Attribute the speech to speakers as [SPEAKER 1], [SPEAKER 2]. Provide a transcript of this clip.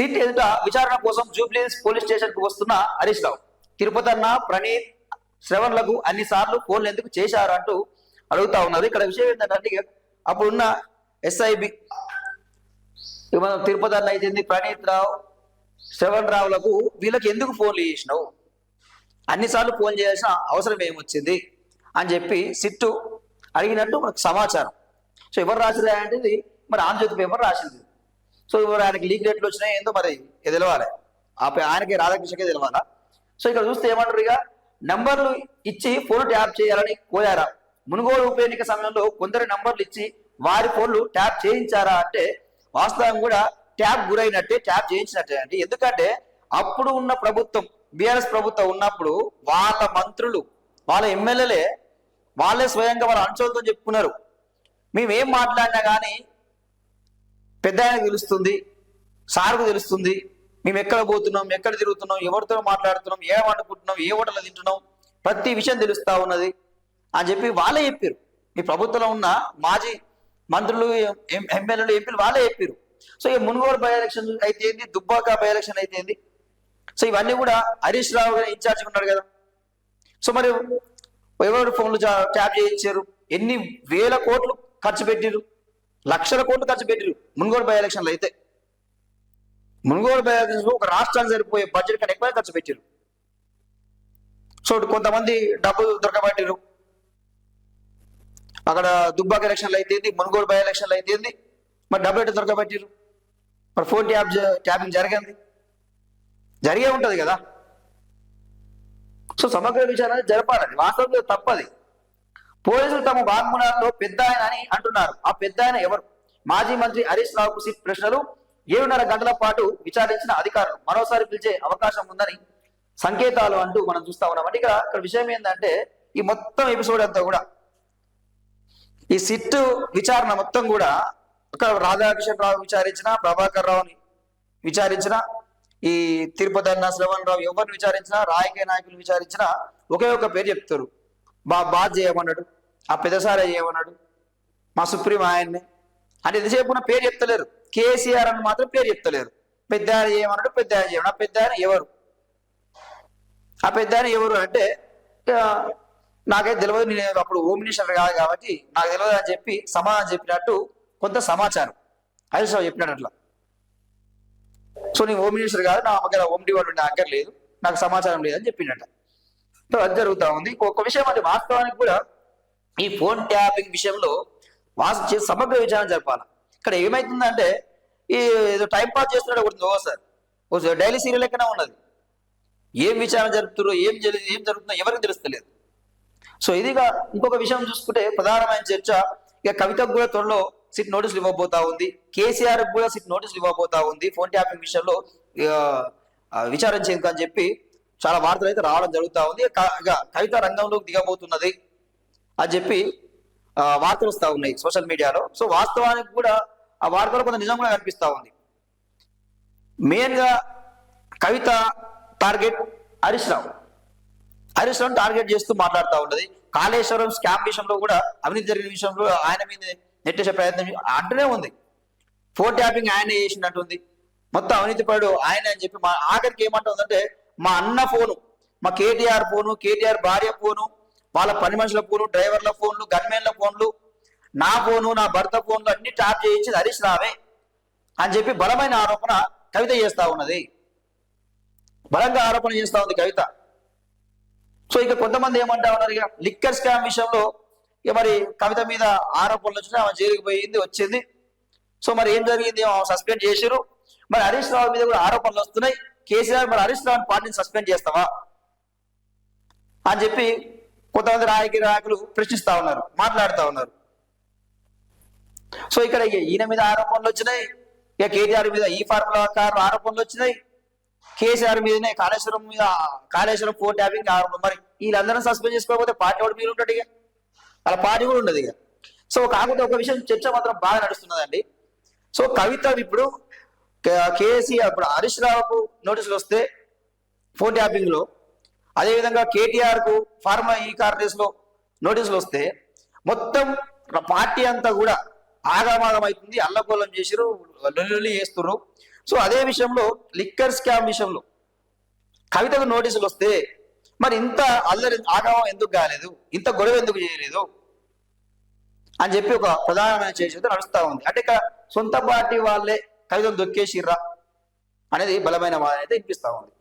[SPEAKER 1] SIT ఎదుట విచారణ కోసం జూబ్లీహిల్స్ పోలీస్ స్టేషన్ కు వస్తున్న హరీష్ రావు, తిరుపతి అన్న, ప్రణీత్, శ్రవణ్లకు అన్నిసార్లు ఫోన్లు ఎందుకు చేశారు అంటూ అడుగుతా ఉన్నారు. ఇక్కడ విషయం ఏంటంటే అప్పుడున్న ఎస్ఐబి తిరుపతి అన్న అయితేంది, ప్రణీత్ రావు, శ్రవణ్ రావులకు వీళ్ళకి ఎందుకు ఫోన్లు చేసినావు, అన్నిసార్లు ఫోన్ చేయాల్సిన అవసరం ఏమొచ్చింది అని చెప్పి సిట్టు అడిగినట్టు మనకు సమాచారం. సో ఎవరు రాసిరా అంటే మరి ఆంధ్రజ్యోతి పేపర్ రాసింది. సో ఎవరు ఆయనకి లీక్ రేట్లు వచ్చినాయి ఏందో మరి తెలవాలి, ఆయనకి రాధాకృష్ణకే తెలవాలా. సో ఇక్కడ చూస్తే ఏమంటారు, ఇక నంబర్లు ఇచ్చి ఫోన్ ట్యాప్ చేయాలని కోరారా, మునుగోడు ఉప ఎన్నిక సమయంలో కొందరు నంబర్లు ఇచ్చి వారి ఫోన్లు ట్యాప్ చేయించారా అంటే వాస్తవం కూడా ట్యాప్ గురైనట్టే, ట్యాప్ చేయించినట్టే అండి. ఎందుకంటే అప్పుడు ఉన్న ప్రభుత్వం, బీఆర్ఎస్ ప్రభుత్వం ఉన్నప్పుడు వాళ్ళ మంత్రులు, వాళ్ళ ఎమ్మెల్యేలే వాళ్ళే స్వయంగా వాళ్ళ అంశాలతో చెప్పుకున్నారు, మేమేం మాట్లాడినా కానీ పెద్ద ఆయనకు తెలుస్తుంది, సార్కు తెలుస్తుంది, మేము ఎక్కడ పోతున్నాం, ఎక్కడ తిరుగుతున్నాం, ఎవరితో మాట్లాడుతున్నాం, ఏం వండుకుంటున్నాం, ఏ హోటల్లో తింటున్నాం, ప్రతి విషయం తెలుస్తూ ఉన్నది అని చెప్పి వాళ్ళే చెప్పారు. మీ ప్రభుత్వంలో ఉన్న మాజీ మంత్రులు, ఎమ్మెల్యేలు, ఎంపీలు వాళ్ళే చెప్పారు. సో ఈ మునుగోడు బై ఎలక్షన్ అయితే ఏంది, దుబ్బాక బై ఎలక్షన్ అయితే ఏంది, సో ఇవన్నీ కూడా హరీష్ రావు గారు ఇన్ఛార్జ్గా ఉన్నాడు కదా. సో మరి ఎవరు ఫోన్లు ట్యాప్ చేయించారు, ఎన్ని వేల కోట్లు ఖర్చు పెట్టిరు, లక్షల కోట్లు ఖర్చు పెట్టిరు మునుగోడు బై ఎలక్షన్లు అయితే. మునుగోడు బై ఎలక్షన్లు ఒక రాష్ట్రానికి సరిపోయే బడ్జెట్ కన్నా ఎక్కువ ఖర్చు పెట్టిరు. సో కొంతమంది డబ్బులు దొరకబట్టిరు, అక్కడ దుబ్బాక ఎలక్షన్లు అయితే మునుగోడు బై ఎలక్షన్లు అయితే మరి డబ్బులు ఎట్లా దొరకబట్టిరు, మరి ఫోన్ ట్యాపింగ్ జరిగే ఉంటుంది కదా. సో సమగ్ర విచారణ జరపాలని, వాస్తవంలో తప్పది. పోలీసులు తమ వాగ్మూలంలో పెద్ద ఆయన అని అంటున్నారు. ఆ పెద్ద ఆయన ఎవరు? మాజీ మంత్రి హరీష్ రావుకు సిట్ ప్రశ్నలు 7.5 గంటల పాటు విచారించిన అధికారులు మరోసారి పిలిచే అవకాశం ఉందని సంకేతాలు అంటూ మనం చూస్తా ఉన్నాం. అంటే ఇక్కడ విషయం ఏంటంటే ఈ మొత్తం ఎపిసోడ్ అంతా కూడా, ఈ సిట్ విచారణ మొత్తం కూడా ఒక రాధాకృష్ణ రావు విచారించిన, ప్రభాకర్ రావుని విచారించిన, ఈ తిరుపతి అన్న, శ్రవణ్ రావు ఎవరిని విచారించినా, రాజకీయ నాయకులు విచారించినా ఒకే ఒక పేరు చెప్తారు, బాధ చేయమన్నాడు, ఆ పెద్దసారి చేయమన్నాడు, మా సుప్రీం ఆయన్ని అంటే ఎంతసేపు ఉన్న పేరు చెప్తలేరు. కేసీఆర్ అని మాత్రం పేరు చెప్తలేరు. పెద్ద ఆయన చేయమన్నాడు, పెద్ద ఆయన చేయమన్నాడు. ఆ పెద్ద ఆయన ఎవరు, ఆ పెద్ద ఆయన ఎవరు అంటే నాకైతే తెలియదు, నేను అప్పుడు హోమ్ మినిస్టర్ కాదు కాబట్టి నాకు తెలియదు అని చెప్పి సమాధానం చెప్పినట్టు కొంత సమాచారం హరీష్ రావు చెప్పినట్టు. అట్లా సో నేను హోమ్ మినిస్టర్ కాదు, నా దగ్గర హోమ్ డిపార్ట్మెంట్ నా దగ్గర లేదు, నాకు సమాచారం లేదని చెప్పినట్ట. సో అది జరుగుతూ ఉంది. ఒక విషయం అంటే వాస్తవానికి కూడా ఈ ఫోన్ ట్యాపింగ్ విషయంలో సమగ్ర విచారణ జరపాలి. ఇక్కడ ఏమైతుందంటే ఈ ఏదో టైం పాస్ చేస్తున్నాడు ఒకటి సార్, డైలీ సీరియల్ లెక్కనే ఉన్నది. ఏం విచారణ జరుపుతారో, ఏం జరుగుతుందో ఎవరికి తెలుస్తలేదు. సో ఇదిగా ఇంకొక విషయం చూసుకుంటే ప్రధానమైన చర్చ, ఇక కవితకు కూడా త్వరలో సిట్ నోటీసులు ఇవ్వబోతా ఉంది, కేసీఆర్ కూడా సిట్ నోటీసులు ఇవ్వబోతా ఉంది ఫోన్ ట్యాపింగ్ విషయంలో విచారించేందుకు అని చెప్పి చాలా వార్తలు అయితే రావడం జరుగుతూ ఉంది. కవిత రంగంలోకి దిగబోతున్నది అని చెప్పి వార్తలు వస్తూ ఉన్నాయి సోషల్ మీడియాలో. సో వాస్తవానికి కూడా ఆ వార్తలు కొంత నిజంగా కనిపిస్తూ ఉంది. మెయిన్ గా కవిత టార్గెట్ హరీష్ రావు టార్గెట్ చేస్తూ మాట్లాడుతూ ఉన్నది. కాళేశ్వరం స్కామ్ విషయంలో కూడా, అవినీతి జరిగిన విషయంలో ఆయన మీద నెట్టేసే ప్రయత్నం అంటూనే ఉంది. ఫోన్ ట్యాపింగ్ ఆయన చేసినట్టుంది, మొత్తం అవినీతి పడు ఆయన అని చెప్పి ఆఖరికి ఏమంటుందంటే మా అన్న ఫోను, మా కేటీఆర్ ఫోను, కేటీఆర్ భార్య ఫోను, వాళ్ళ పని మనుషుల ఫోను, డ్రైవర్ల ఫోన్లు, గన్మెన్ల ఫోన్లు, నా ఫోను, నా భర్త ఫోన్లు అన్ని ట్యాప్ చేయించి హరీష్ రావే అని చెప్పి బలమైన ఆరోపణ కవిత చేస్తా ఉన్నది. బలంగా ఆరోపణ చేస్తా ఉంది కవిత. సో ఇక కొంతమంది ఏమంటా ఉన్నారు, ఇక లిక్కర్ స్కామ్ విషయంలో ఇక మరి కవిత మీద ఆరోపణలు వచ్చినాయి, ఆమె జైలుకి పోయింది, వచ్చింది. సో మరి ఏం జరిగింది, సస్పెండ్ చేసిరు. మరి హరీష్ రావు మీద కూడా ఆరోపణలు వస్తున్నాయి. కేసీఆర్ మరి హరీష్ రావు పార్టీని సస్పెండ్ చేస్తావా అని చెప్పి కొంతమంది రాజకీయ నాయకులు ప్రశ్నిస్తా ఉన్నారు, మాట్లాడుతూ ఉన్నారు. సో ఇక్కడ ఈయన మీద ఆరోపణలు వచ్చినాయి, ఇక కేటీఆర్ మీద ఈ ఫార్ములా కారు ఆరోపణలు వచ్చినాయి, కేసీఆర్ మీదనే కాళేశ్వరం ఫోన్ ట్యాపింగ్ ఆరోపణ. మరి వీళ్ళందరూ సస్పెండ్ చేసుకోకపోతే పార్టీ వాడు మీరు ఉంటాడు, ఇక అలా పార్టీ కూడా ఉండదు ఇక. సో కాకపోతే ఒక విషయం చర్చ మాత్రం బాగా నడుస్తున్నదండి. సో కవిత ఇప్పుడు కేసీఆర్, ఇప్పుడు హరీష్ రావుకు నోటీసులు వస్తే ఫోన్ ట్యాపింగ్ లో, అదేవిధంగా కేటీఆర్ కు ఫార్మా ఈ కార్ రేస్ లో నోటీసులు వస్తే మొత్తం పార్టీ అంతా కూడా ఆగమాగం అవుతుంది, అల్లకోలం చేసిరు, లొల్లి చేస్తుర్రు. సో అదే విషయంలో లిక్కర్ స్కామ్ విషయంలో కవితకు నోటీసులు వస్తే మరి ఇంత అల్లరి ఆగమం ఎందుకు కాలేదు, ఇంత గొడవ ఎందుకు చేయలేదు అని చెప్పి ఒక ప్రధానమైన చర్చ నడుస్తా ఉంది. అంటే ఇక సొంత పార్టీ వాళ్ళే కవితను దొక్కేసిర్రా అనేది బలమైన వాదన అయితే వినిపిస్తా ఉంది.